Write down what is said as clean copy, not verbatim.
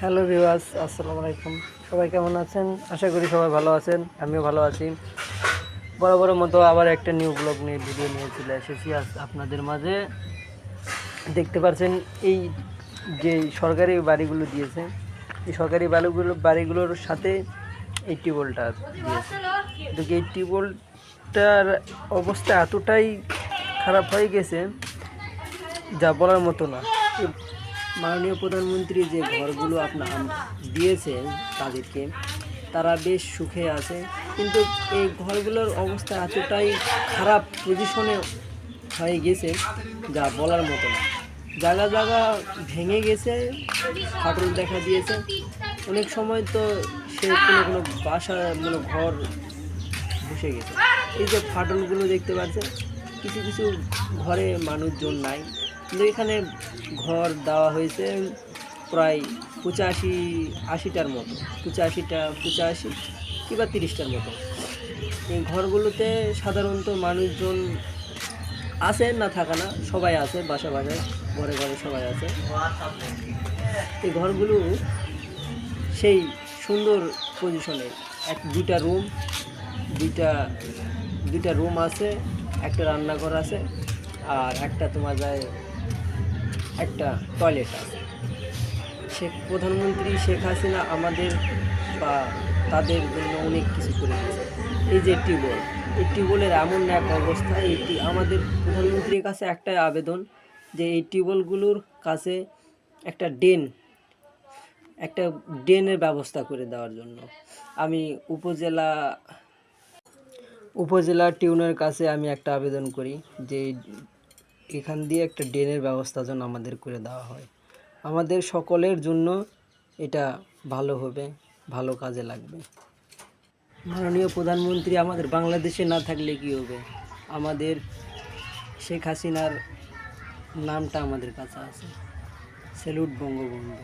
Hello viewers, আসসালামু আলাইকুম। সবাই কেমন আছেন? আশা করি সবাই ভালো আছেন। আমিও ভালো আছি। বরাবরের মতো আবার একটা নিউ ব্লগ নিয়ে ভিডিও নিয়ে চলে এসেছি আজ আপনাদের মাঝে। দেখতে পাচ্ছেন এই যে সরকারি বাড়িগুলো দিয়েছে, এই সরকারি বাড়িগুলোর সাথে এই টিউবওয়েলটা দিয়েছে। কিন্তু এই টিউবওয়েলটার অবস্থা এতটাই খারাপ হয়ে গেছে যা বলার মতো না। মাননীয় প্রধানমন্ত্রী যে ঘরগুলো আপনার দিয়েছেন তাদেরকে, তারা বেশ সুখে আছে, কিন্তু এই ঘরগুলোর অবস্থা এতটাই খারাপ পজিশনে হয়ে গেছে যা বলার মতো না। জায়গা জায়গা ভেঙে গেছে, ফাটল দেখা দিয়েছে। অনেক সময় তো সে কোনো বাসা ঘর বসে গেছে। এই যে ফাটলগুলো দেখতে পাচ্ছেন, কিছু কিছু ঘরে মানুষজন নাই, কিন্তু এখানে ঘর দেওয়া হয়েছে প্রায় 85-80টার মতো, 85 কিংবা 30টার মতো। এই ঘরগুলোতে সাধারণত মানুষজন আছে, না থাকা না, সবাই আছে, বাসায় ঘরে ঘরে সবাই আছে। এই ঘরগুলো সেই সুন্দর পজিশনে, দুইটা রুম আছে, একটা রান্নাঘর আছে, আর একটা একটা টয়লেট আছে। প্রধানমন্ত্রী শেখ হাসিনা আমাদের বা তাদের জন্য অনেক কিছু করে দিয়েছে। এই যে এই টিউবওয়েলের এমন এক অবস্থা, আমাদের প্রধানমন্ত্রীর কাছে একটাই আবেদন যে এই টিউবওয়েলগুলোর কাছে একটা ড্রেনের ব্যবস্থা করে দেওয়ার জন্য। আমি উপজেলা টিউনের কাছে আমি একটা আবেদন করি যে এখান দিয়ে একটা ড্রেনের ব্যবস্থা যেন আমাদের করে দেওয়া হয়। আমাদের সকলের জন্য এটা ভালো হবে, ভালো কাজে লাগবে। মাননীয় প্রধানমন্ত্রী আমাদের বাংলাদেশে না থাকলে কি হবে? আমাদের শেখ হাসিনার নামটা আমাদের কাছে আছে। স্যালুট বঙ্গবন্ধু।